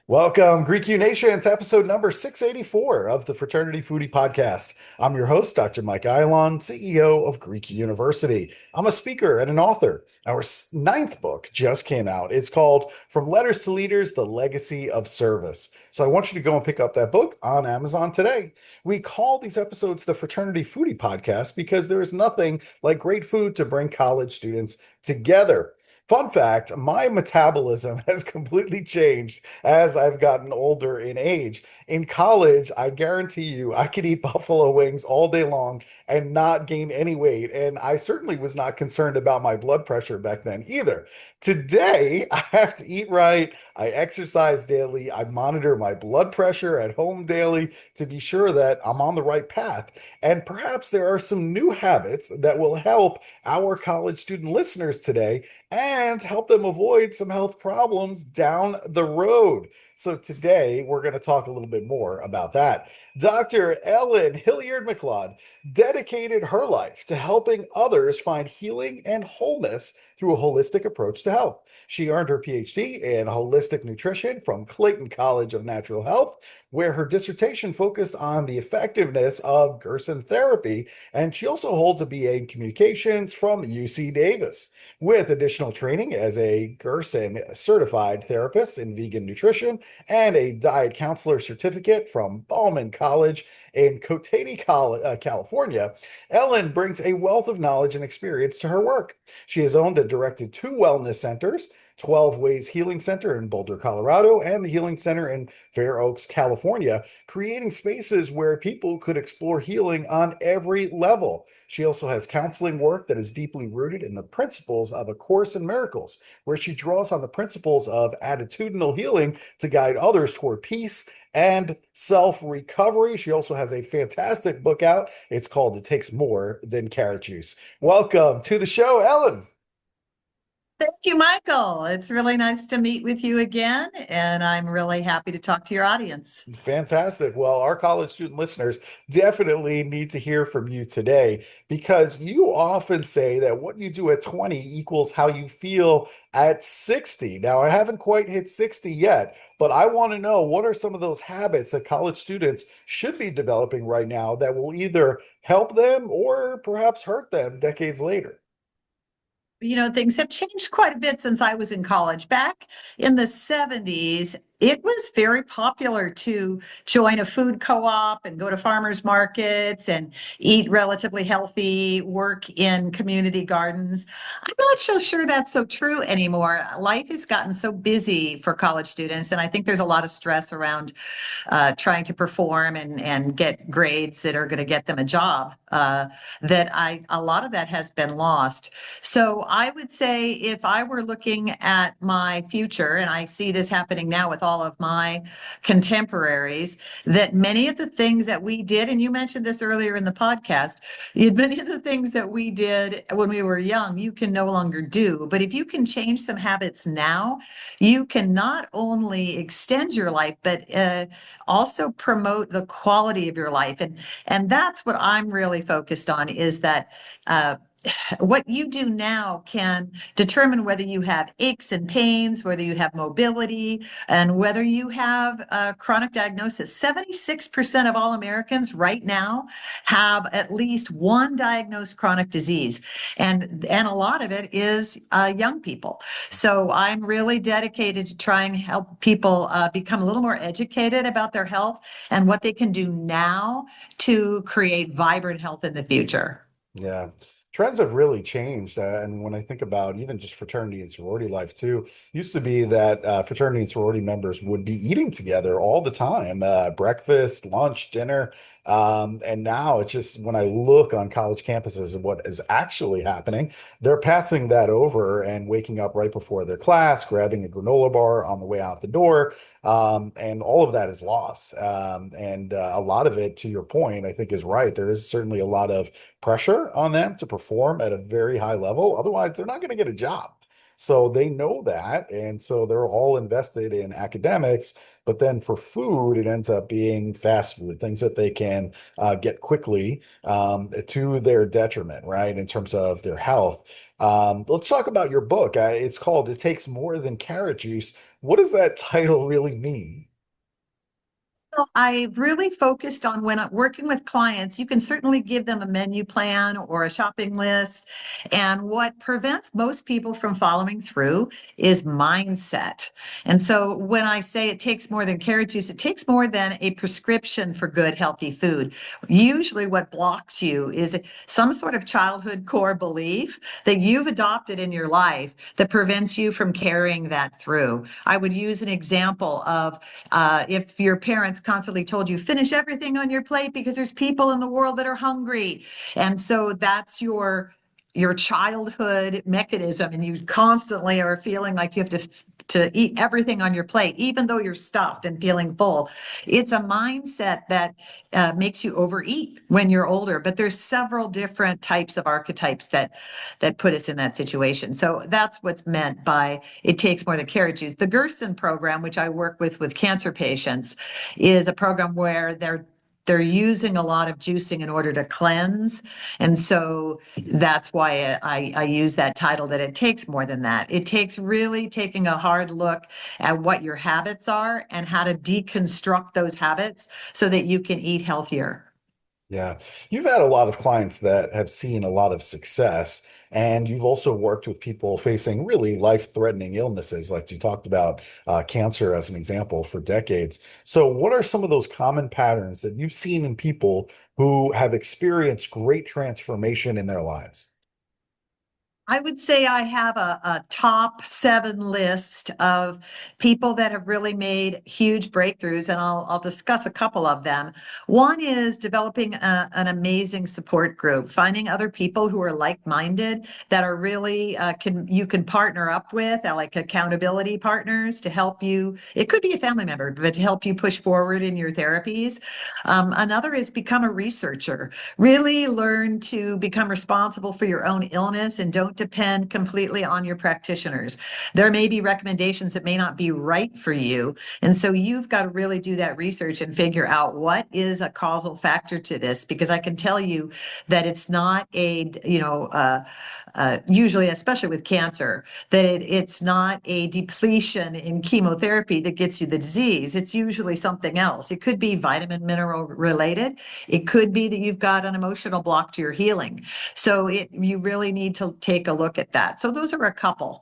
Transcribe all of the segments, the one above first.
Welcome, Greek U Nation, to episode number 684 of the Fraternity Foodie Podcast. I'm your host, Dr. Mike Eilon, CEO of Greek University. I'm a speaker and an author. Our ninth book just came out. It's called From Letters to Leaders, The Legacy of Service. So I want you to go and pick up that book on Amazon today. We call these episodes the Fraternity Foodie Podcast because there is nothing like great food to bring college students together. Fun fact, my metabolism has completely changed as I've gotten older in age. In college, I guarantee you, I could eat buffalo wings all day long and not gain any weight. And I certainly was not concerned about my blood pressure back then either. Today, I have to eat right. I exercise daily. I monitor my blood pressure at home daily to be sure that I'm on the right path. And perhaps there are some new habits that will help our college student listeners today and help them avoid some health problems down the road. So today we're going to talk a little bit more about that. Dr. Ellyn Hilliard-McLeod dedicated her life to helping others find healing and wholeness through a holistic approach to health. She earned her PhD in holistic nutrition from Clayton College of Natural Health, where her dissertation focused on the effectiveness of Gerson Therapy, and she also holds a BA in communications from UC Davis, with additional training as a Gerson Certified Therapist in vegan nutrition and a diet counselor certificate from Bauman College in Cotati, California. Ellyn brings a wealth of knowledge and experience to her work. She has owned and directed two wellness centers, 12 Ways Healing Center in Boulder, Colorado, and the Healing Center in Fair Oaks, California, creating spaces where people could explore healing on every level. She also has counseling work that is deeply rooted in the principles of A Course in Miracles, where she draws on the principles of attitudinal healing to guide others toward peace and self-recovery. She also has a fantastic book out. It's called It Takes More Than Carrot Juice. Welcome to the show, Ellyn. Thank you, Michael. It's really nice to meet with you again, and I'm really happy to talk to your audience. Fantastic. Well, our college student listeners definitely need to hear from you today because you often say that what you do at 20 equals how you feel at 60. Now, I haven't quite hit 60 yet, but I want to know what are some of those habits that college students should be developing right now that will either help them or perhaps hurt them decades later? Things have changed quite a bit since I was in college. Back in the 70s, it was very popular to join a food co-op and go to farmers markets and eat relatively healthy, work in community gardens. I'm not so sure that's so true anymore. Life has gotten so busy for college students, and I think there's a lot of stress around trying to perform and get grades that are going to get them a job. A lot of that has been lost. So I would say if I were looking at my future, and I see this happening now with all of my contemporaries, that many of the things that we did, and you mentioned this earlier in the podcast, many of the things that we did when we were young, you can no longer do. But if you can change some habits now, you can not only extend your life, but also promote the quality of your life. And that's what I'm really focused on, is that what you do now can determine whether you have aches and pains, whether you have mobility, and whether you have a chronic diagnosis. 76% of all Americans right now have at least one diagnosed chronic disease, and a lot of it is young people. So I'm really dedicated to try and help people become a little more educated about their health and what they can do now to create vibrant health in the future. Yeah. Trends have really changed. And when I think about even just fraternity and sorority life too, used to be that fraternity and sorority members would be eating together all the time, breakfast, lunch, dinner. And now it's just when I look on college campuses and what is actually happening, they're passing that over and waking up right before their class, grabbing a granola bar on the way out the door. And all of that is lost. And a lot of it, to your point, I think is right. There is certainly a lot of pressure on them to perform at a very high level. Otherwise, they're not going to get a job. So they know that. And so they're all invested in academics. But then for food, it ends up being fast food, things that they can get quickly to their detriment, right, in terms of their health. Let's talk about your book. It's called It Takes More Than Carrot Juice. What does that title really mean? Well, I really focused on when I'm working with clients, you can certainly give them a menu plan or a shopping list. And what prevents most people from following through is mindset. And so when I say it takes more than carrot juice, it takes more than a prescription for good, healthy food. Usually, what blocks you is some sort of childhood core belief that you've adopted in your life that prevents you from carrying that through. I would use an example of if your parents constantly told you, finish everything on your plate because there's people in the world that are hungry. And so that's your childhood mechanism, and you constantly are feeling like you have to eat everything on your plate, even though you're stuffed and feeling full. It's a mindset that makes you overeat when you're older. But there's several different types of archetypes that put us in that situation. So that's what's meant by it takes more than carrot juice. The Gerson program, which I work with cancer patients, is a program where they're using a lot of juicing in order to cleanse. And so that's why I use that title, that it takes more than that. It takes really taking a hard look at what your habits are and how to deconstruct those habits so that you can eat healthier. Yeah. You've had a lot of clients that have seen a lot of success, and you've also worked with people facing really life-threatening illnesses, like you talked about cancer as an example for decades. So, what are some of those common patterns that you've seen in people who have experienced great transformation in their lives? I would say I have a top 7 list of people that have really made huge breakthroughs, and I'll discuss a couple of them. One is developing an amazing support group, finding other people who are like-minded that are really you can partner up with, like accountability partners to help you. It could be a family member, but to help you push forward in your therapies. Another is become a researcher. Really learn to become responsible for your own illness and don't depend completely on your practitioners. There may be recommendations that may not be right for you. And so you've got to really do that research and figure out what is a causal factor to this, because I can tell you that it's not usually, especially with cancer, that it's not a depletion in chemotherapy that gets you the disease. It's usually something else. It could be vitamin mineral related. It could be that you've got an emotional block to your healing. So you really need to take a look at that. So those are a couple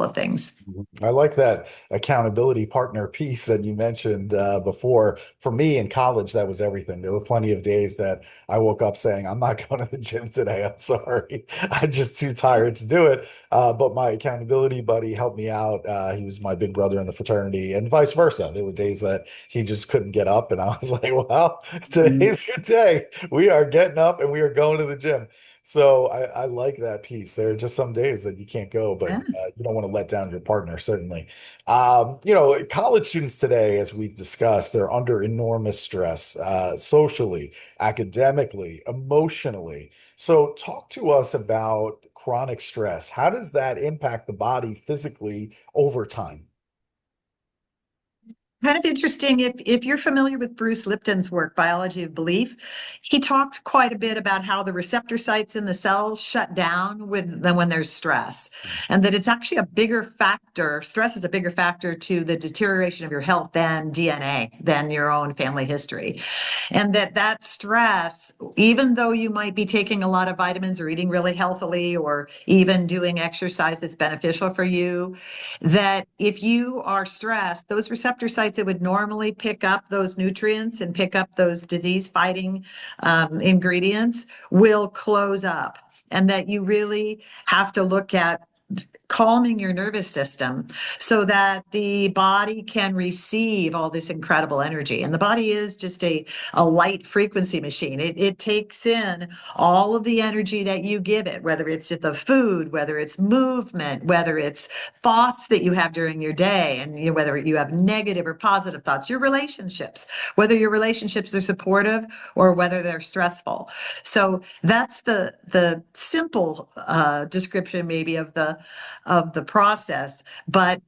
of things. I like that accountability partner piece that you mentioned before. For me in college, that was everything. There were plenty of days that I woke up saying, I'm not going to the gym today. I'm sorry. I'm just too tired to do it. But my accountability buddy helped me out. He was my big brother in the fraternity, and vice versa. There were days that he just couldn't get up, and I was like, well, today's your day. We are getting up and we are going to the gym. So I like that piece. There are just some days that you can't go, but Yeah. you don't want to let down your partner, certainly. College students today, as we've discussed, they're under enormous stress, socially, academically, emotionally. So talk to us about chronic stress. How does that impact the body physically over time? Kind of interesting. If you're familiar with Bruce Lipton's work, Biology of Belief, he talks quite a bit about how the receptor sites in the cells shut down when there's stress, and that it's actually a bigger factor. Stress is a bigger factor to the deterioration of your health than DNA, than your own family history. And that stress, even though you might be taking a lot of vitamins or eating really healthily or even doing exercise that's beneficial for you, that if you are stressed, those receptor sites that would normally pick up those nutrients and pick up those disease fighting ingredients will close up. And that you really have to look at calming your nervous system so that the body can receive all this incredible energy. And the body is just a light frequency machine. It takes in all of the energy that you give it, whether it's the food, whether it's movement, whether it's thoughts that you have during your day, and whether you have negative or positive thoughts, your relationships, whether your relationships are supportive or whether they're stressful. So that's the simple description maybe of of the process. But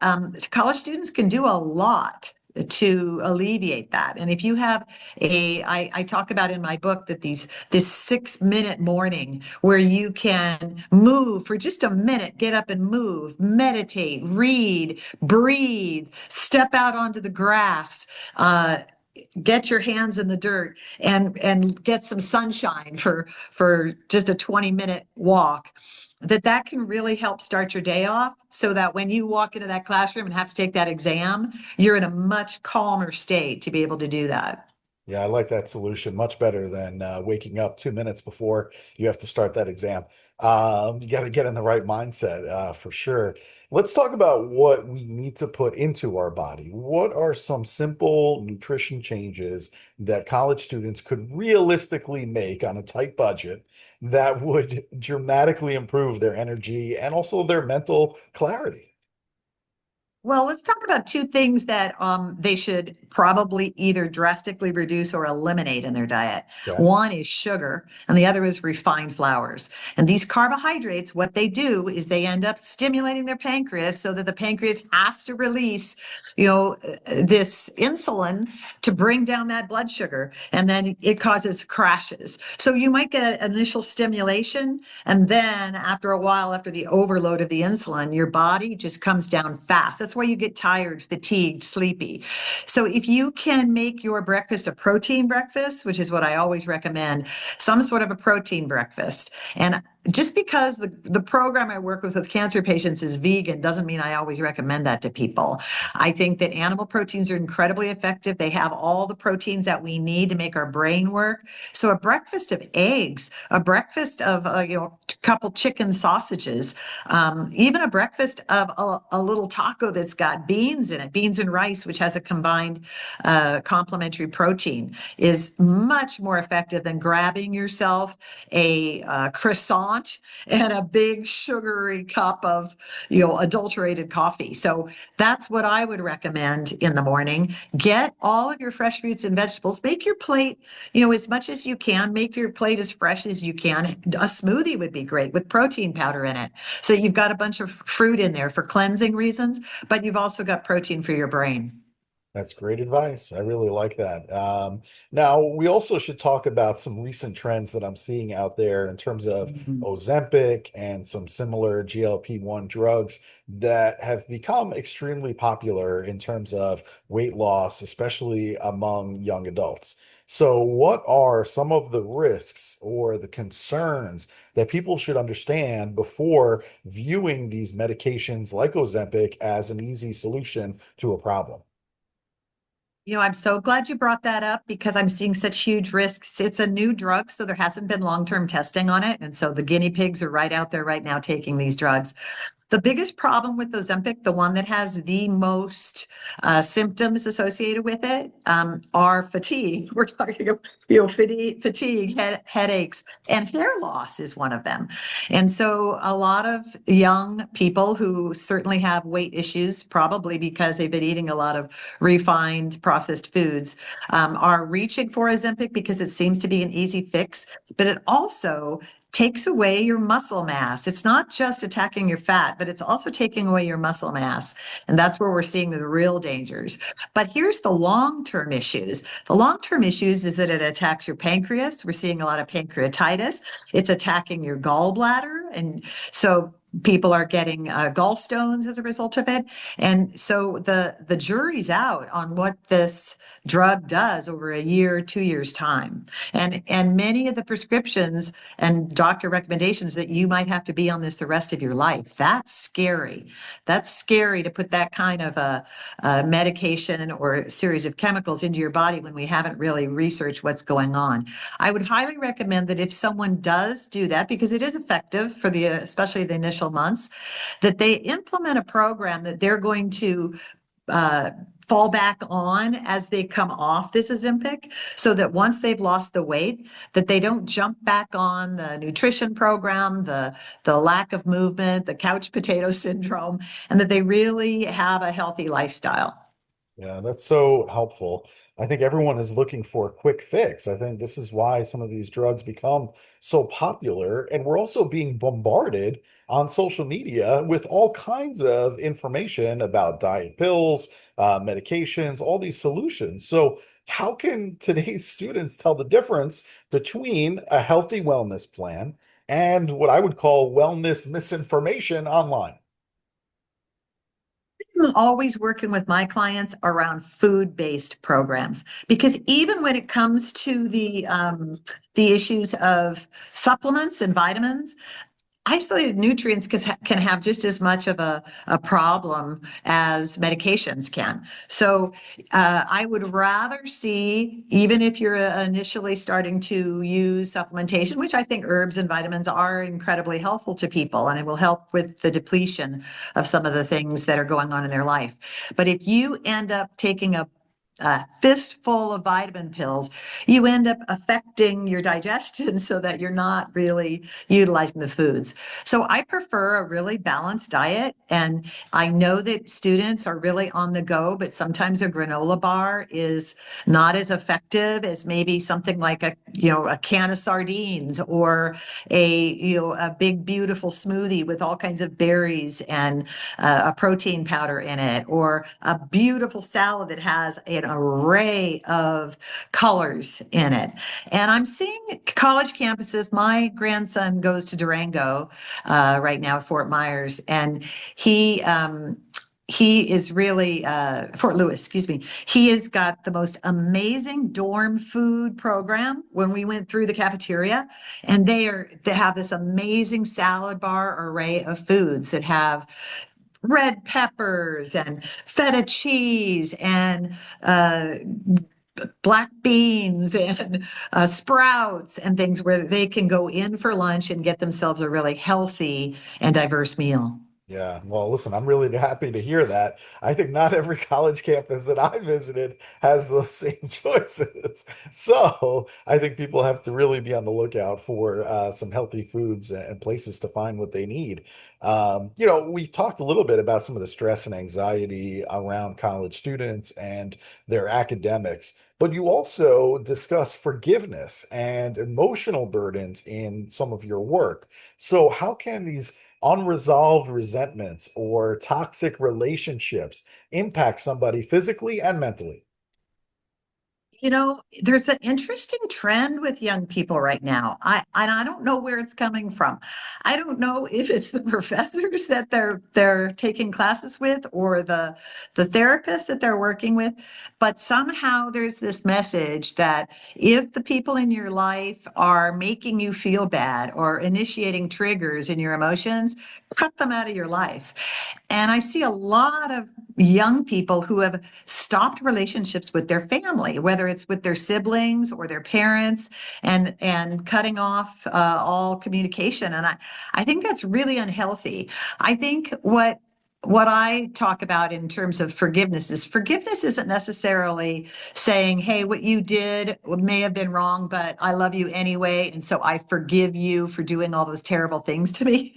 college students can do a lot to alleviate that. And if you have I talk about in my book that this 6 minute morning where you can move for just a minute, get up and move, meditate, read, breathe, step out onto the grass, get your hands in the dirt and get some sunshine for just a 20-minute walk, that can really help start your day off, so that when you walk into that classroom and have to take that exam, you're in a much calmer state to be able to do that. Yeah, I like that solution much better than waking up 2 minutes before you have to start that exam. You got to get in the right mindset for sure. Let's talk about what we need to put into our body. What are some simple nutrition changes that college students could realistically make on a tight budget that would dramatically improve their energy and also their mental clarity? Well, let's talk about two things that they should probably either drastically reduce or eliminate in their diet. Okay. One is sugar, and the other is refined flours. And these carbohydrates, what they do is they end up stimulating their pancreas so that the pancreas has to release, this insulin to bring down that blood sugar, and then it causes crashes. So you might get initial stimulation, and then after a while, after the overload of the insulin, your body just comes down fast. That's why you get tired, fatigued, sleepy. So if you can make your breakfast a protein breakfast, which is what I always recommend, some sort of a protein breakfast. And just because the program I work with cancer patients is vegan doesn't mean I always recommend that to people. I think that animal proteins are incredibly effective. They have all the proteins that we need to make our brain work. So a breakfast of eggs, a breakfast of a couple chicken sausages, even a breakfast of a little taco that's got beans in it, beans and rice, which has a combined complementary protein, is much more effective than grabbing yourself a croissant and a big sugary cup of adulterated coffee. So that's what I would recommend in the morning. Get all of your fresh fruits and vegetables. Make your plate, as much as you can. Make your plate as fresh as you can. A smoothie would be great with protein powder in it. So you've got a bunch of fruit in there for cleansing reasons, but you've also got protein for your brain. That's great advice. I really like that. Now, we also should talk about some recent trends that I'm seeing out there in terms of Mhm. Ozempic and some similar GLP-1 drugs that have become extremely popular in terms of weight loss, especially among young adults. So, what are some of the risks or the concerns that people should understand before viewing these medications like Ozempic as an easy solution to a problem? I'm so glad you brought that up because I'm seeing such huge risks. It's a new drug, so there hasn't been long-term testing on it. And so the guinea pigs are right out there right now taking these drugs. The biggest problem with Ozempic, the one that has the most symptoms associated with it, are fatigue. We're talking about, fatigue, headaches, and hair loss is one of them. And so a lot of young people who certainly have weight issues, probably because they've been eating a lot of refined processed foods, are reaching for Ozempic because it seems to be an easy fix, but it also takes away your muscle mass. It's not just attacking your fat, but it's also taking away your muscle mass. And that's where we're seeing the real dangers. But here's the long-term issues. The long-term issues is that it attacks your pancreas. We're seeing a lot of pancreatitis. It's attacking your gallbladder. And so people are getting gallstones as a result of it. And so the jury's out on what this drug does over a year, 2 years time. And many of the prescriptions and doctor recommendations that you might have to be on this the rest of your life. That's scary. That's scary to put that kind of a medication or a series of chemicals into your body when we haven't really researched what's going on. I would highly recommend that if someone does do that, because it is effective for especially the initial months, that they implement a program that they're going to uh, fall back on as they come off this Ozempic, so that once they've lost the weight, that they don't jump back on the nutrition program, the lack of movement, the couch potato syndrome, and that they really have a healthy lifestyle. Yeah, that's so helpful. I think everyone is looking for a quick fix. I think this is why some of these drugs become so popular. And we're also being bombarded on social media with all kinds of information about diet pills, medications, all these solutions. So, how can today's students tell the difference between a healthy wellness plan and what I would call wellness misinformation online? I'm always working with my clients around food-based programs because even when it comes to the issues of supplements and vitamins, isolated nutrients can have just as much of a problem as medications can. So I would rather see, even if you're initially starting to use supplementation, which I think herbs and vitamins are incredibly helpful to people, and it will help with the depletion of some of the things that are going on in their life. But if you end up taking a fistful of vitamin pills, you end up affecting your digestion so that you're not really utilizing the foods. So I prefer a really balanced diet. And I know that students are really on the go, but sometimes a granola bar is not as effective as maybe something like a can of sardines or a big, beautiful smoothie with all kinds of berries and a protein powder in it, or a beautiful salad that has an array of colors in it. And I'm seeing college campuses. My grandson goes to Durango right now at Fort Myers, and he um, he is really Fort Lewis, excuse me. He has got the most amazing dorm food program. When we went through the cafeteria, and they have this amazing salad bar array of foods that have red peppers and feta cheese and black beans and sprouts and things where they can go in for lunch and get themselves a really healthy and diverse meal. Yeah, well, listen, I'm really happy to hear that. I think not every college campus that I visited has those same choices. So I think people have to really be on the lookout for some healthy foods and places to find what they need. We talked a little bit about some of the stress and anxiety around college students and their academics, but you also discuss forgiveness and emotional burdens in some of your work. So how can these unresolved resentments or toxic relationships impact somebody physically and mentally? There's an interesting trend with young people right now. I don't know where it's coming from. I don't know if it's the professors that they're taking classes with or the therapists that they're working with, but somehow there's this message that if the people in your life are making you feel bad or initiating triggers in your emotions, cut them out of your life. And I see a lot of young people who have stopped relationships with their family, whether it's with their siblings or their parents, and cutting off all communication. And I think that's really unhealthy. I think what I talk about in terms of forgiveness isn't necessarily saying, hey, what you did may have been wrong, but I love you anyway. And so I forgive you for doing all those terrible things to me.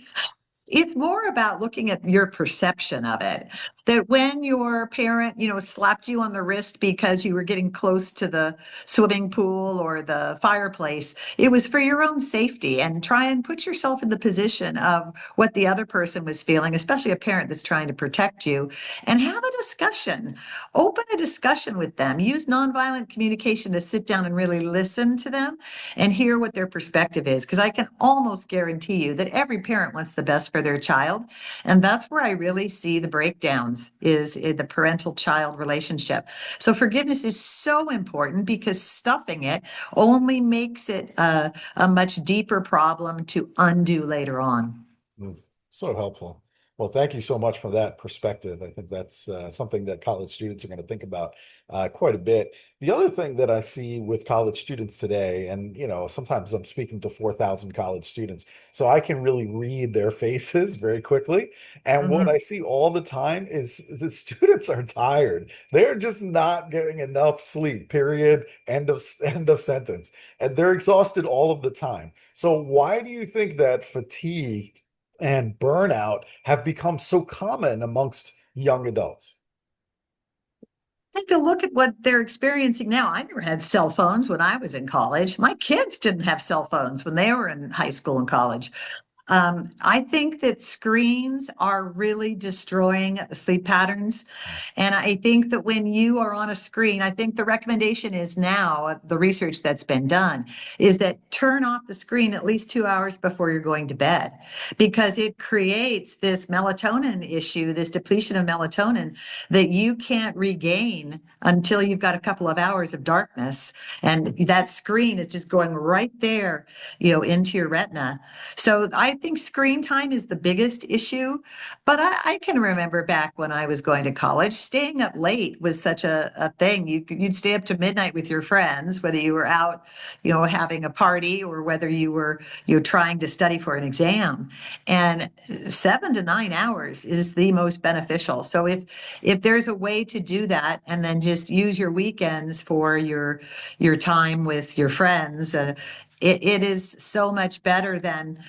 It's more about looking at your perception of it. That when your parent, slapped you on the wrist because you were getting close to the swimming pool or the fireplace, it was for your own safety. And try and put yourself in the position of what the other person was feeling, especially a parent that's trying to protect you, and have a discussion. Open a discussion with them. Use nonviolent communication to sit down and really listen to them and hear what their perspective is. Because I can almost guarantee you that every parent wants the best for their child. And that's where I really see the breakdowns is in the parental child relationship. So forgiveness is so important because stuffing it only makes it a much deeper problem to undo later on. Mm, so helpful. Well, thank you so much for that perspective. I think that's something that college students are going to think about quite a bit. The other thing that I see with college students today, and sometimes I'm speaking to 4,000 college students, so I can really read their faces very quickly. And what Mhm. I see all the time is the students are tired. They're just not getting enough sleep, period. End of sentence. And they're exhausted all of the time. So why do you think that fatigue and burnout have become so common amongst young adults? take a look at what they're experiencing now. I never had cell phones when I was in college. My kids didn't have cell phones when they were in high school and college. I think that screens are really destroying sleep patterns. And I think that when you are on a screen, I think the recommendation is now, the research that's been done, is that turn off the screen at least 2 hours before you're going to bed, because it creates this melatonin issue, this depletion of melatonin that you can't regain until you've got a couple of hours of darkness. And that screen is just going right there, into your retina. So I think screen time is the biggest issue. But I can remember back when I was going to college, staying up late was such a thing. You'd stay up to midnight with your friends, whether you were out, having a party or whether you were, trying to study for an exam. And 7 to 9 hours is the most beneficial. So if there's a way to do that, and then just use your weekends for your time with your friends, it is so much better than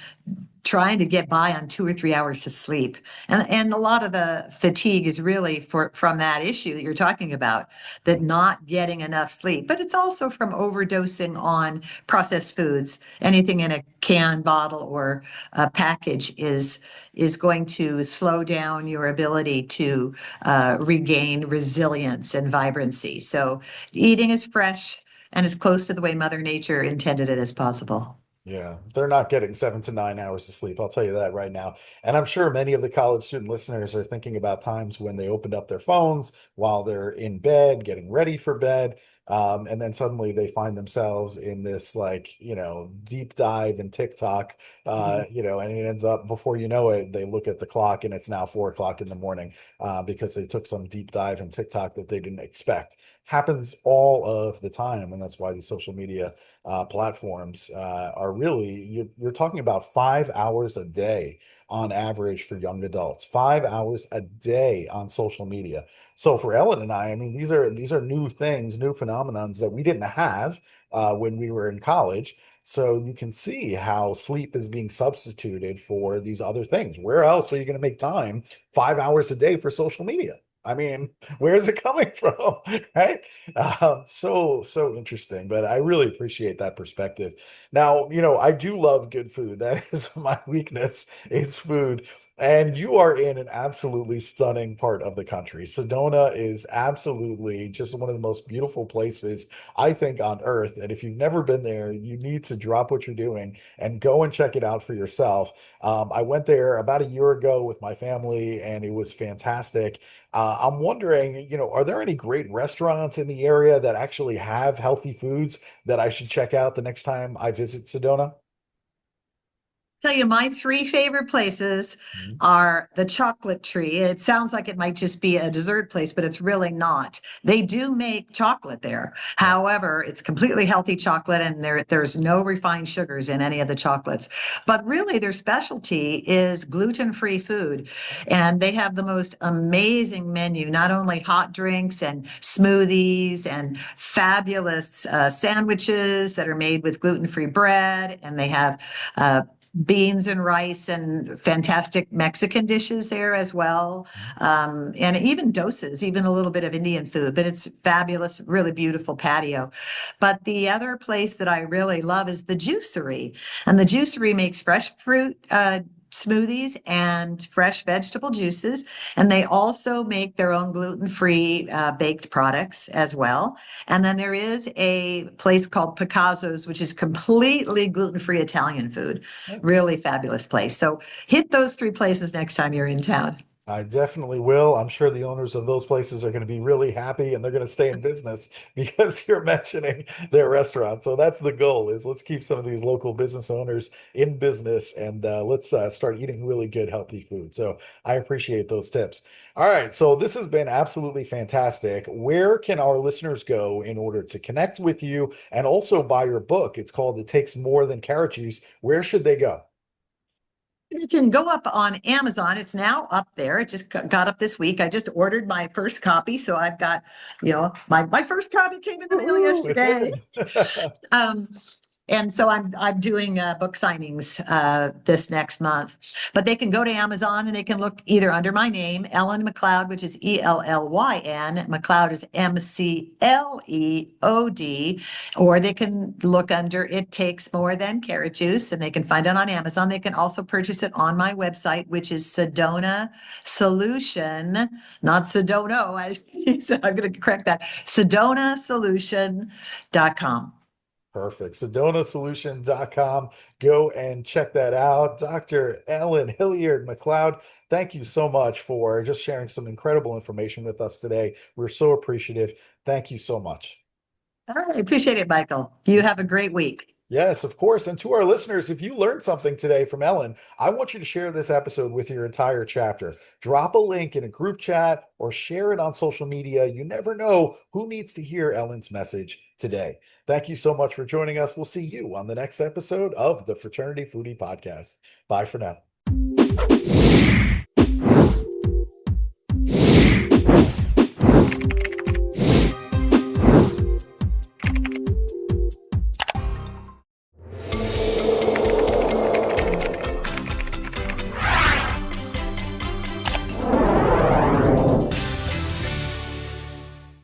trying to get by on 2 or 3 hours of sleep. And a lot of the fatigue is really from that issue that you're talking about, that not getting enough sleep. But it's also from overdosing on processed foods. Anything in a can, bottle, or a package is going to slow down your ability to regain resilience and vibrancy. So eating is fresh and as close to the way Mother Nature intended it as possible. Yeah, they're not getting 7 to 9 hours of sleep. I'll tell you that right now. And I'm sure many of the college student listeners are thinking about times when they opened up their phones while they're in bed, getting ready for bed. And then suddenly they find themselves in this, like, deep dive in TikTok, and it ends up, before you know it, they look at the clock and it's now 4 o'clock in the morning, because they took some deep dive in TikTok that they didn't expect. Happens all of the time. And that's why these social media platforms are really, you're talking about 5 hours a day on average for young adults, 5 hours a day on social media. So for Ellen and I mean, these are new things, new phenomenons that we didn't have when we were in college. So you can see how sleep is being substituted for these other things. Where else are you going to make time 5 hours a day for social media? I mean, where is it coming from? Right? So interesting, but I really appreciate that perspective. Now, I do love good food. That is my weakness. It's food. And you are in an absolutely stunning part of the country. Sedona is absolutely just one of the most beautiful places, I think, on earth. And if you've never been there, you need to drop what you're doing and go and check it out for yourself. I went there about a year ago with my family, and it was fantastic. I'm wondering, are there any great restaurants in the area that actually have healthy foods that I should check out the next time I visit Sedona? Tell you, my three favorite places Mhm. are the Chocolate Tree. It sounds like it might just be a dessert place, but it's really not. They do make chocolate there. Yeah. However, it's completely healthy chocolate, and there's no refined sugars in any of the chocolates. But really, their specialty is gluten-free food. And they have the most amazing menu, not only hot drinks and smoothies and fabulous sandwiches that are made with gluten-free bread, and they have uh, beans and rice and fantastic Mexican dishes there as well. And even doses, even a little bit of Indian food, but it's fabulous, really beautiful patio. But the other place that I really love is the Juicery. And the Juicery makes fresh fruit smoothies and fresh vegetable juices. And they also make their own gluten-free baked products as well. And then there is a place called Picasso's, which is completely gluten-free Italian food. Nice. Really fabulous place. So hit those three places next time you're in town. I definitely will. I'm sure the owners of those places are going to be really happy, and they're going to stay in business because you're mentioning their restaurant. So that's the goal, is let's keep some of these local business owners in business, and let's start eating really good, healthy food. So I appreciate those tips. All right. So this has been absolutely fantastic. Where can our listeners go in order to connect with you and also buy your book? It's called It Takes More Than Carrot Juice. Where should they go? You can go up on Amazon. It's now up there. It just got up this week. I just ordered my first copy. So I've got, my first copy came in the mail Woohoo, it yesterday. did. Um, And so I'm doing book signings this next month. But they can go to Amazon and they can look either under my name, Ellyn McLeod, which is Ellyn. McLeod is McLeod, or they can look under It Takes More Than Carrot Juice, and they can find it on Amazon. They can also purchase it on my website, which is Sedona Solution, not Sedono. I'm going to correct that. SedonaSolution.com. Perfect. SedonaSolution.com. Go and check that out. Dr. Ellyn Hilliard-McLeod, thank you so much for just sharing some incredible information with us today. We're so appreciative. Thank you so much. All right. Appreciate it, Michael. You have a great week. Yes, of course. And to our listeners, if you learned something today from Ellyn, I want you to share this episode with your entire chapter. Drop a link in a group chat or share it on social media. You never know who needs to hear Ellyn's message today. Thank you so much for joining us. We'll see you on the next episode of the Fraternity Foodie Podcast. Bye for now.